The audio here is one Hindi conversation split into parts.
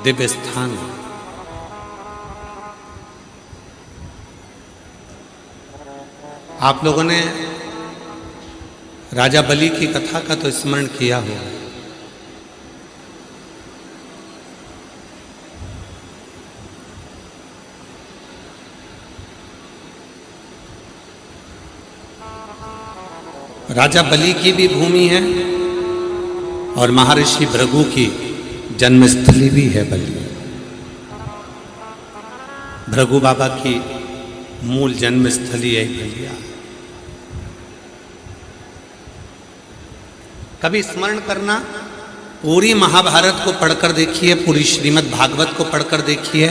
दिव्य स्थान। आप लोगों ने राजा बलि की कथा का तो स्मरण किया होगा। राजा बलि की भी भूमि है और महर्षि भृगु की जन्मस्थली भी है बलि। भृगु बाबा की मूल जन्मस्थली है बलिया। कभी स्मरण करना, पूरी महाभारत को पढ़कर देखिए, पूरी श्रीमद् भागवत को पढ़कर देखिए,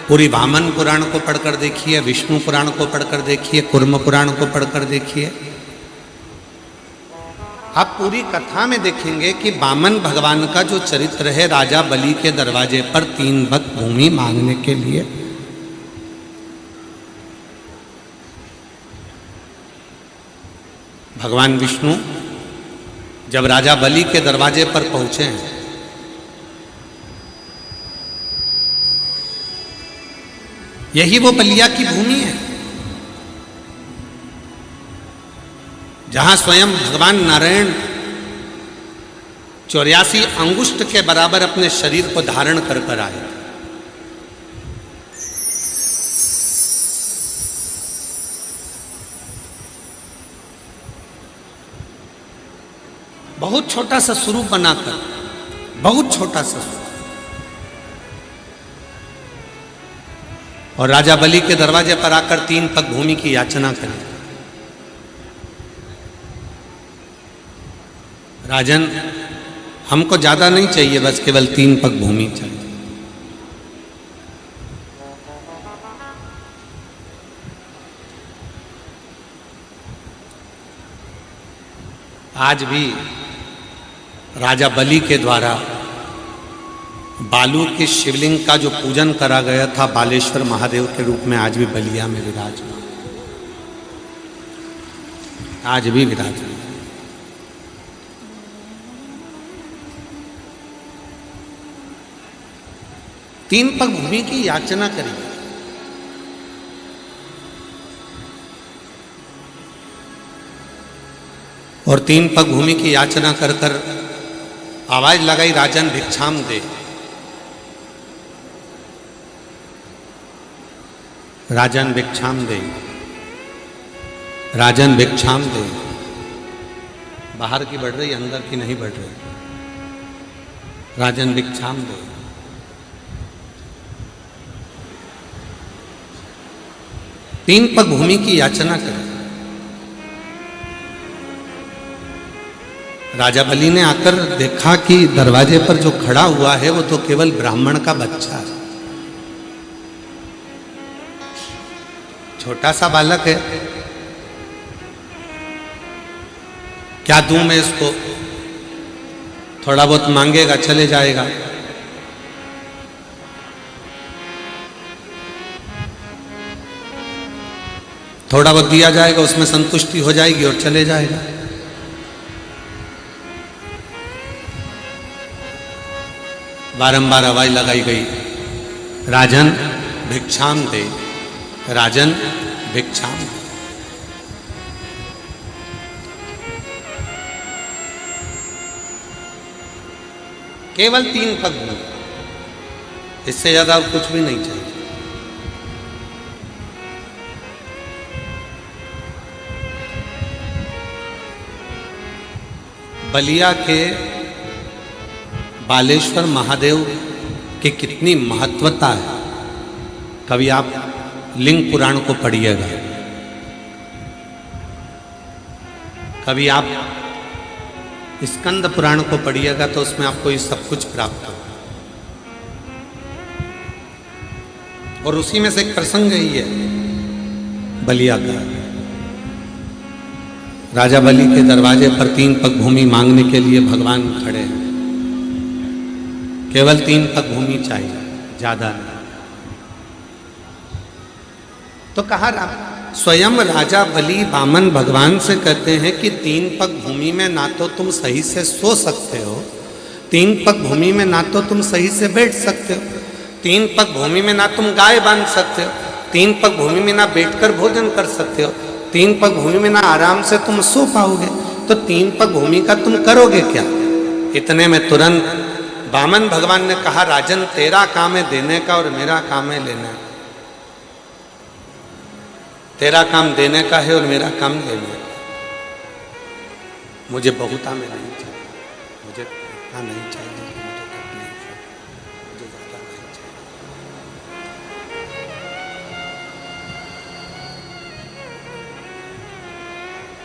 पूरी वामन पुराण को पढ़कर देखिए, विष्णु पुराण को पढ़कर देखिए, कूर्म पुराण को पढ़कर देखिए। आप पूरी कथा में देखेंगे कि वामन भगवान का जो चरित्र है, राजा बलि के दरवाजे पर 3 भक्त भूमि मांगने के लिए भगवान विष्णु जब राजा बलि के दरवाजे पर पहुंचे हैं, यही वो बलिया की भूमि है जहां स्वयं भगवान नारायण 84 अंगुष्ठ के बराबर अपने शरीर को धारण कर आए थे। बहुत छोटा सा स्वरूप बनाकर, बहुत छोटा सा स्वरूप, और राजा बलि के दरवाजे पर आकर 3 पग भूमि की याचना करी। राजन, हमको ज्यादा नहीं चाहिए, बस केवल 3 पग भूमि चाहिए। आज भी राजा बलि के द्वारा बालू के शिवलिंग का जो पूजन करा गया था बालेश्वर महादेव के रूप में, आज भी बलिया में विराजमान, आज भी विराजमान। तीन पग भूमि की याचना करिए। और 3 पग भूमि की याचना कर कर आवाज लगाई, राजन भिक्षाम दे। राजन भिक्षाम दे, राजन भिक्षाम दे। बाहर की बढ़ रही, अंदर की नहीं बढ़ रही। राजन भिक्षाम दे। तीन पग भूमि की याचना करें। राजा बलि ने आकर देखा कि दरवाजे पर जो खड़ा हुआ है वो तो केवल ब्राह्मण का बच्चा है, छोटा सा बालक है। क्या दूं मैं इसको? थोड़ा बहुत मांगेगा, चले जाएगा। थोड़ा बहुत दिया जाएगा, उसमें संतुष्टि हो जाएगी और चले जाएगा। बारंबार आवाज लगाई गई, राजन भिक्षाम दे, राजन भिक्षाम दे। केवल 3 पग भूमि, इससे ज्यादा और कुछ भी नहीं चाहिए। बलिया के बालेश्वर महादेव की कितनी महत्वता है, कभी आप लिंग पुराण को पढ़िएगा, कभी आप स्कंद पुराण को पढ़िएगा, तो उसमें आपको ये सब कुछ प्राप्त हो। और उसी में से एक प्रसंग ही है बलिया का। राजा बलि के दरवाजे पर 3 पग भूमि मांगने के लिए भगवान खड़े हैं। केवल 3 पग भूमि चाहिए, ज्यादा नहीं। तो कहा, स्वयं राजा बलि वामन भगवान से कहते हैं कि 3 पग भूमि में ना तो तुम सही से सो सकते हो, तीन पग भूमि में ना तो तुम सही से बैठ सकते हो, तीन पग भूमि में ना तुम गाय बांध सकते हो, तीन पग भूमि में ना बैठकर भोजन कर सकते हो, तीन पग भूमि में ना आराम से तुम सो पाओगे, तो तीन पग भूमि का तुम करोगे क्या? इतने में तुरंत वामन भगवान ने कहा, राजन तेरा काम है देने का और मेरा काम है लेने का। तेरा काम देने का है और मेरा काम लेने का। मुझे बहुता में नहीं चाहिए, मुझे इतना नहीं चाहिए कि मुझे तकलीफ है, मुझे ज़्यादा नहीं चाहिए।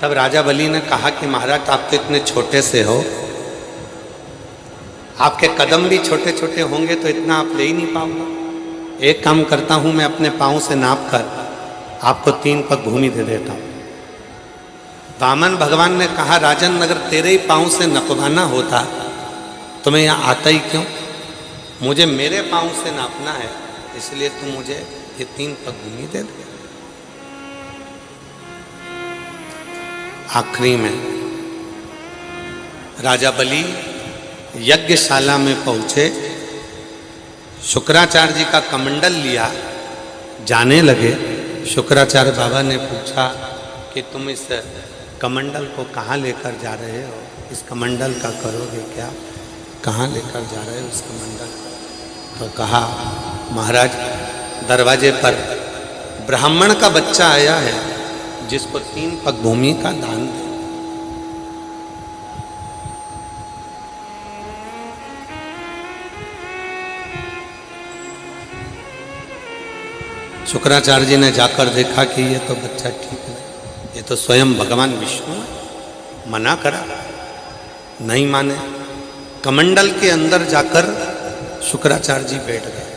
तब राजा बलि ने कहा कि महाराज आप तो इतने छोटे से हो, आपके कदम भी छोटे छोटे होंगे तो इतना आप ले ही नहीं पाओगे। एक काम करता हूं, मैं अपने पाँव से नाप कर आपको 3 पग भूमि दे देता हूं। वामन भगवान ने कहा, राजन अगर तेरे ही पाँव से नपवाना होता तो मैं यहाँ आता ही क्यों? मुझे मेरे पाँव से नापना है, इसलिए तू मुझे ये 3 पग भूमि दे दे। आखिरी में राजा बलि यज्ञशाला में पहुंचे, शुक्राचार्य जी का कमंडल लिया, जाने लगे। शुक्राचार्य बाबा ने पूछा कि तुम इस कमंडल को कहाँ लेकर जा रहे हो? इस कमंडल का करोगे क्या? कहाँ लेकर जा रहे हो इस कमंडल? तो कहा, महाराज दरवाजे पर ब्राह्मण का बच्चा आया है जिसको 3 पग भूमि का दान दे। शुक्राचार्य जी ने जाकर देखा कि ये तो बच्चा ठीक है, ये तो स्वयं भगवान विष्णु है। मना करा, नहीं माने। कमंडल के अंदर जाकर शुक्राचार्य जी बैठ गए।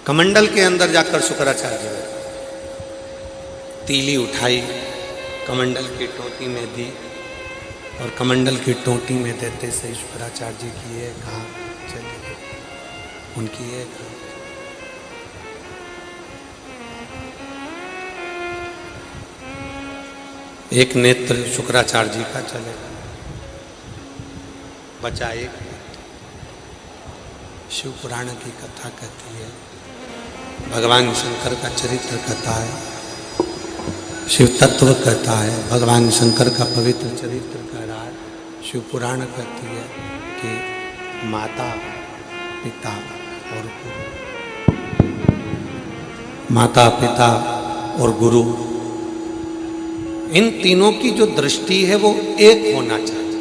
कमंडल के अंदर जाकर शुक्राचार्य जी बैठ, तीली उठाई, कमंडल की टोटी में दी, और कमंडल की टोटी में देते से शुक्राचार्य जी की ये कहा चली गई, उनकी ये एक नेत्र शुक्राचार्य जी का चले, बचा एक। शिव पुराण की कथा कहती है, भगवान शंकर का चरित्र कथा है, शिव तत्व कहता है, भगवान शंकर का पवित्र चरित्र कह रहा है। शिव पुराण कहती है कि माता पिता और गुरु, माता पिता और गुरु, इन तीनों की जो दृष्टि है वो एक होना चाहिए,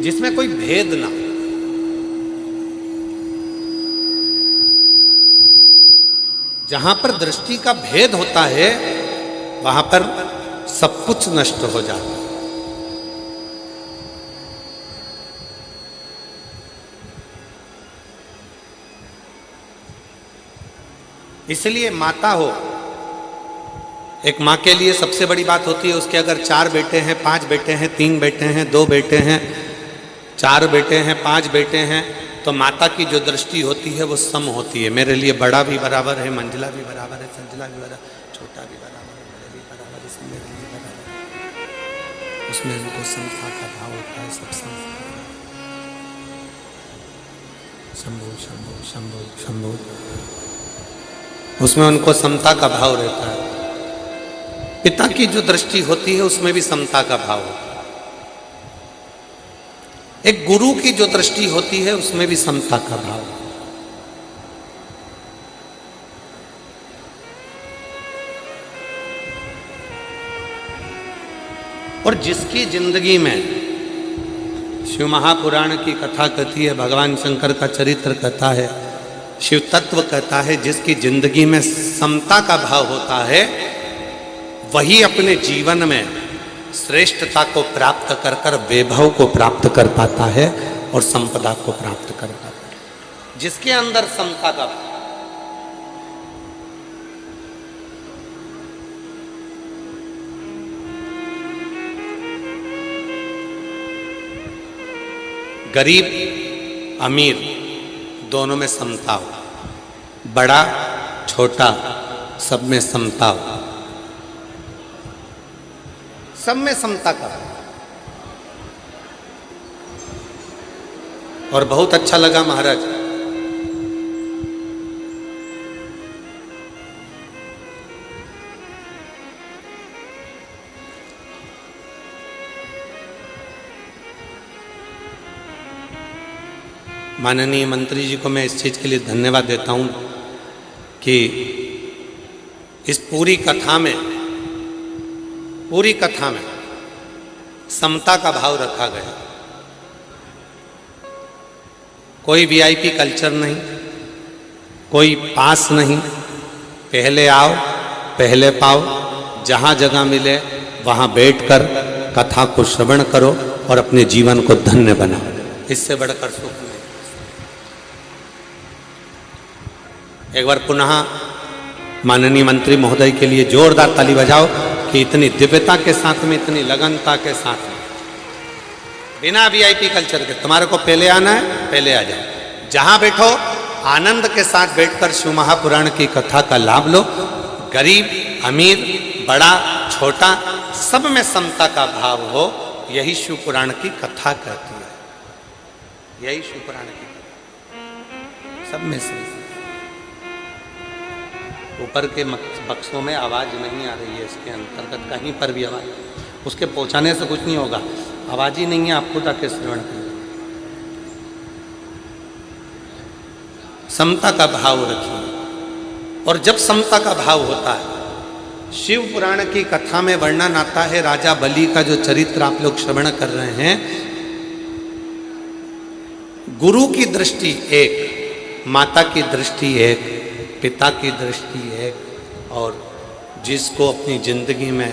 जिसमें कोई भेद ना। जहां पर दृष्टि का भेद होता है वहां पर सब कुछ नष्ट हो जाता है। इसलिए माता हो, एक माँ के लिए सबसे बड़ी बात होती है, उसके अगर 4 बेटे हैं, 5 बेटे हैं, 3 बेटे हैं, 2 बेटे हैं, 4 बेटे हैं, 5 बेटे हैं, तो माता की जो दृष्टि होती है वो सम होती है। मेरे लिए बड़ा भी बराबर है, मंजिला भी बराबर है, संजिला भी बराबर, छोटा भी बराबर है, बड़े भी बराबर, इसमें मेरे लिए बराबर है। उसमें उनको समता का भाव होता है, सब समता। शंभु शंभु शंभु शंभु, उसमें उनको समता का भाव रहता है। पिता की जो दृष्टि होती है उसमें भी समता का भाव होता है। एक गुरु की जो दृष्टि होती है उसमें भी समता का भाव होता है। और जिसकी जिंदगी में, शिव महापुराण की कथा कहती है, भगवान शंकर का चरित्र कहता है, शिव तत्व कहता है, जिसकी जिंदगी में समता का भाव होता है वही अपने जीवन में श्रेष्ठता को प्राप्त कर कर वैभव को प्राप्त कर पाता है और संपदा को प्राप्त कर पाता है। जिसके अंदर समता का, गरीब अमीर दोनों में समता हो, बड़ा छोटा सब में समता हो, सब में समता का। और बहुत अच्छा लगा महाराज, माननीय मंत्री जी को मैं इस चीज के लिए धन्यवाद देता हूं कि इस पूरी कथा में समता का भाव रखा गया। कोई वीआईपी कल्चर नहीं, कोई पास नहीं, पहले आओ पहले पाओ, जहां जगह मिले वहां बैठकर कथा को श्रवण करो और अपने जीवन को धन्य बनाओ। इससे बढ़कर सुख नहीं। एक बार पुनः माननीय मंत्री महोदय के लिए जोरदार ताली बजाओ कि इतनी दिव्यता के साथ में, इतनी लगनता के साथ में, बिना वीआईपी कल्चर के, तुम्हारे को पहले आना है पहले आ जाओ, जहां बैठो आनंद के साथ बैठकर शिव महापुराण की कथा का लाभ लो। गरीब अमीर बड़ा छोटा सब में समता का भाव हो, यही शिव पुराण की कथा कहती है। यही शिव पुराण की कथा, सब में समता। ऊपर के बक्सों में आवाज नहीं आ रही है, इसके अंतर्गत कहीं पर भी आवाज, उसके पहुंचाने से कुछ नहीं होगा। आवाज ही नहीं है, आपको ताकि श्रवण करें। समता का भाव रखिए। और जब समता का भाव होता है, शिव पुराण की कथा में वर्णन आता है राजा बलि का, जो चरित्र आप लोग श्रवण कर रहे हैं। गुरु की दृष्टि एक, माता की दृष्टि एक, पिता की दृष्टि एक, और जिसको अपनी जिंदगी में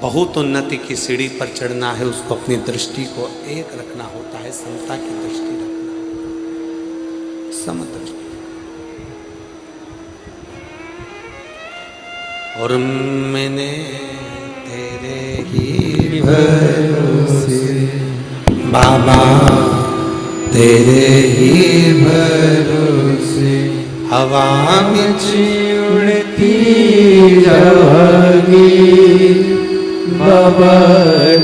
बहुत उन्नति की सीढ़ी पर चढ़ना है उसको अपनी दृष्टि को एक रखना होता है, समता की दृष्टि रखना, समदृष्टि। और मैंने तेरे ही भरोसे बाबा, तेरे ही भरोसे हवा में उड़ती जाएगी बाबा,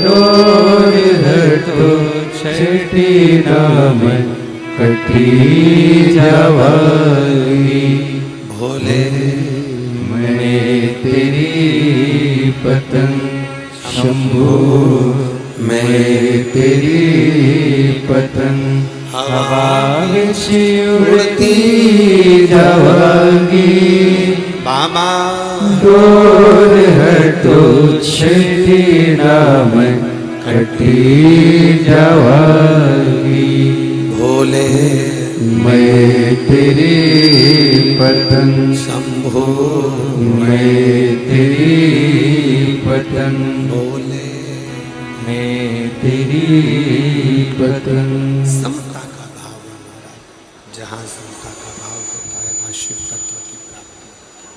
डोर हटो छठी नाम कटी जाएगी। भोले मैं तेरी पतंग शंभू, मैं तेरी पतंग हवा में उड़ती जाएगी बाबा, डोर हटो छठी नाम कटी जाएगी। भोले मैं तेरी पतंग शंभो, मैं तेरी पतंग, भोले मैं तेरी पतंग। समता का भाव है महाराज, जहाँ समता का भाव होता है वहाँ शिव तत्व की प्राप्ति होती है।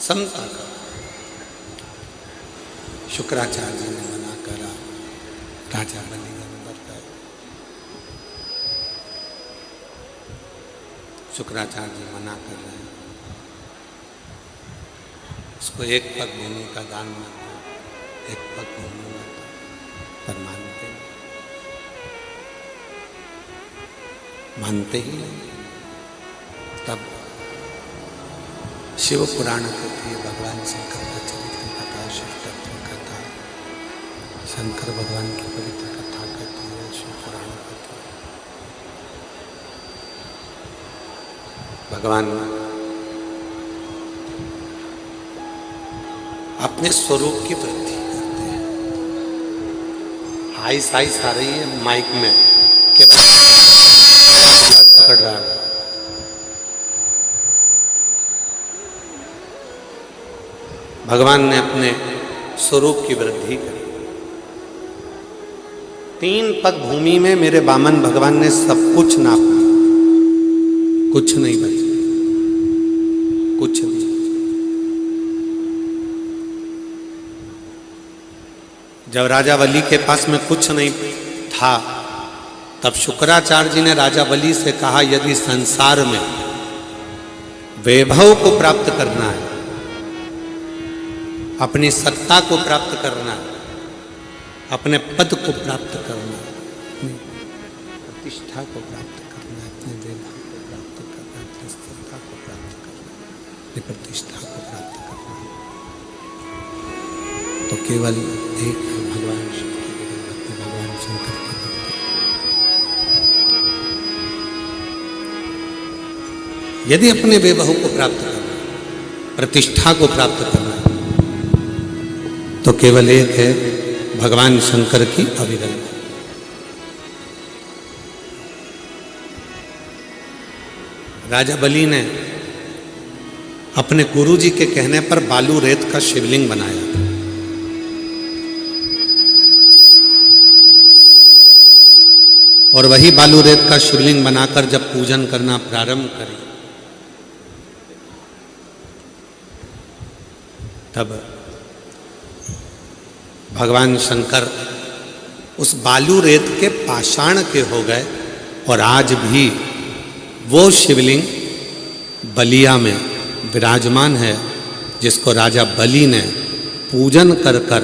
समता का शुक्राचार्य जी ने मना करा, राजा बलि अंदर गए। शुक्राचार्य जी मना कर रहे हैं, उसको एक पग भूमि का दान मत दो, एक पग भूमि मत दो, पर मानते ही नहीं। तब शिव पुराण कहती है, भगवान शंकर का चरित्र कथा, शिव तत्व कथा, शंकर भगवान की पवित्र कथा कहती है, शिव पुराण कहती है। भगवान अपने स्वरूप की वृद्धि करते हैं। हाई साइस आ रही है माइक में, केवल पकड़ रहा है। भगवान ने अपने स्वरूप की वृद्धि करी। 3 पग भूमि में मेरे वामन भगवान ने सब कुछ नापा, कुछ नहीं बचा, कुछ नहीं। जब राजा बलि के पास में कुछ नहीं था, तब शुक्राचार्य जी ने राजा बलि से कहा, यदि संसार में वैभव को प्राप्त करना है, अपनी सत्ता को प्राप्त करना है, अपने पद को प्राप्त करना, अपनी प्रतिष्ठा को प्राप्त करना, अपने वैभव को प्राप्त करना, अपनी स्थिरता को प्राप्त करना, अपनी प्रतिष्ठा को प्राप्त करना, तो केवल एक भगवान शिव की भक्ति, भगवान शंकर की भक्ति। यदि अपने वैभव को प्राप्त करना, प्रतिष्ठा को प्राप्त करना, तो केवल एक है भगवान शंकर की अविरल। राजा बलि ने अपने गुरुजी के कहने पर बालू रेत का शिवलिंग बनाया था। और वही बालू रेत का शिवलिंग बनाकर जब पूजन करना प्रारंभ करी, तब भगवान शंकर उस बालू रेत के पाषाण के हो गए। और आज भी वो शिवलिंग बलिया में विराजमान है, जिसको राजा बलि ने पूजन कर कर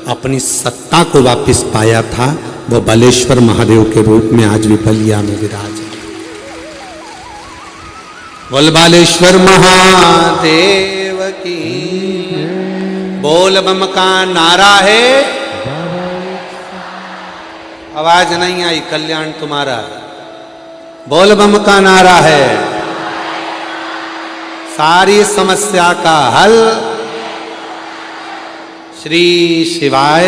अपनी सत्ता को वापस पाया था। वो बलेश्वर महादेव के रूप में आज भी बलिया में विराज। बोल बालेश्वर महादेव की, बोल बम का नारा है। आवाज नहीं आई, कल्याण तुम्हारा। बोल बम का नारा है, सारी समस्या का हल श्री शिवाय।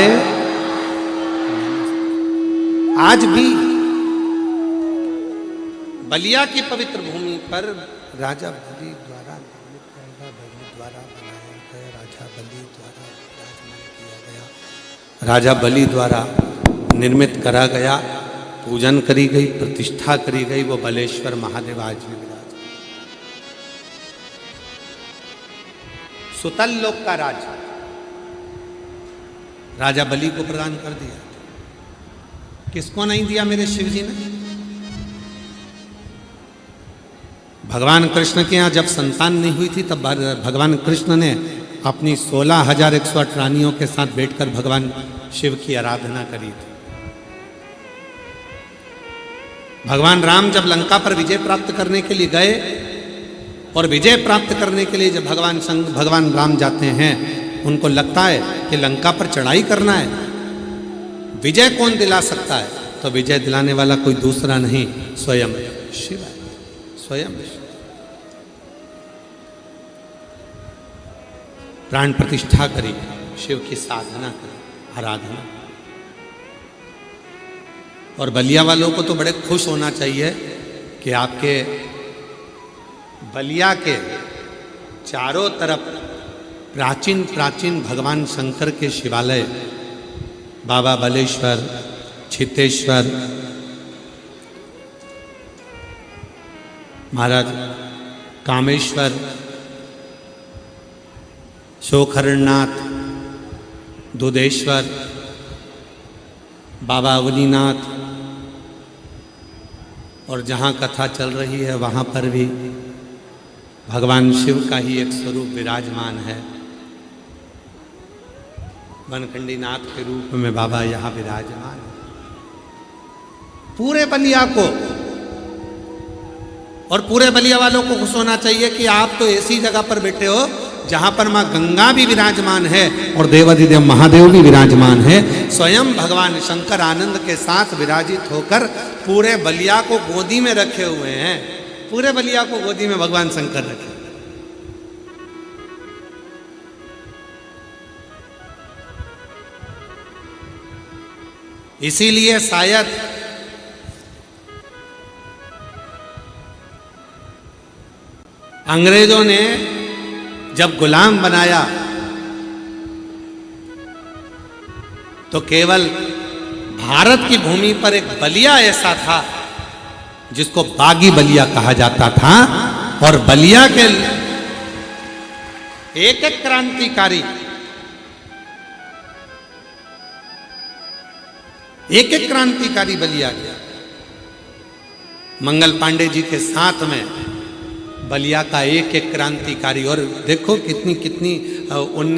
आज भी बलिया की पवित्र भूमि पर राजा बलि द्वारा द्वारा बनाया गया, राजा बलि द्वारा विराजमान किया गया, राजा बलि द्वारा निर्मित करा गया, पूजन करी गई, प्रतिष्ठा करी गई, वो बलेश्वर महादेव आज भी विराज। सुतल लोक का राज राजा बलि को प्रदान कर दिया। किसको नहीं दिया मेरे शिव जी ने? भगवान कृष्ण के यहाँ जब संतान नहीं हुई थी, तब भगवान कृष्ण ने अपनी 16,108 रानियों के साथ बैठकर भगवान शिव की आराधना करी थी। भगवान राम जब लंका पर विजय प्राप्त करने के लिए गए, और विजय प्राप्त करने के लिए जब भगवान राम जाते हैं, उनको लगता है कि लंका पर चढ़ाई करना है, विजय कौन दिला सकता है? तो विजय दिलाने वाला कोई दूसरा नहीं, स्वयं शिव है। स्वयं प्राण प्रतिष्ठा करी, शिव की साधना करी, आराधना। और बलिया वालों को तो बड़े खुश होना चाहिए कि आपके बलिया के चारों तरफ प्राचीन प्राचीन भगवान शंकर के शिवालय, बाबा बलेश्वर, छितेश्वर, महाराज कामेश्वर, शोखरनाथ, दुधेश्वर, बाबा अवनीनाथ, और जहाँ कथा चल रही है वहाँ पर भी भगवान शिव का ही एक स्वरूप विराजमान है। वनखंडी नाथ के रूप में बाबा यहाँ विराजमान है। पूरे बलिया को और पूरे बलिया वालों को खुश होना चाहिए कि आप तो ऐसी जगह पर बैठे हो जहां पर मां गंगा भी विराजमान है और देवाधिदेव महादेव भी विराजमान है। स्वयं भगवान शंकर आनंद के साथ विराजित होकर पूरे बलिया को गोदी में रखे हुए हैं। पूरे बलिया को गोदी में भगवान शंकर रखे। इसीलिए शायद अंग्रेजों ने जब गुलाम बनाया तो केवल भारत की भूमि पर एक बलिया ऐसा था जिसको बागी बलिया कहा जाता था, और बलिया के एक एक क्रांतिकारी बलिया के मंगल पांडे जी के साथ में बलिया का एक एक क्रांतिकारी। और देखो कितनी 19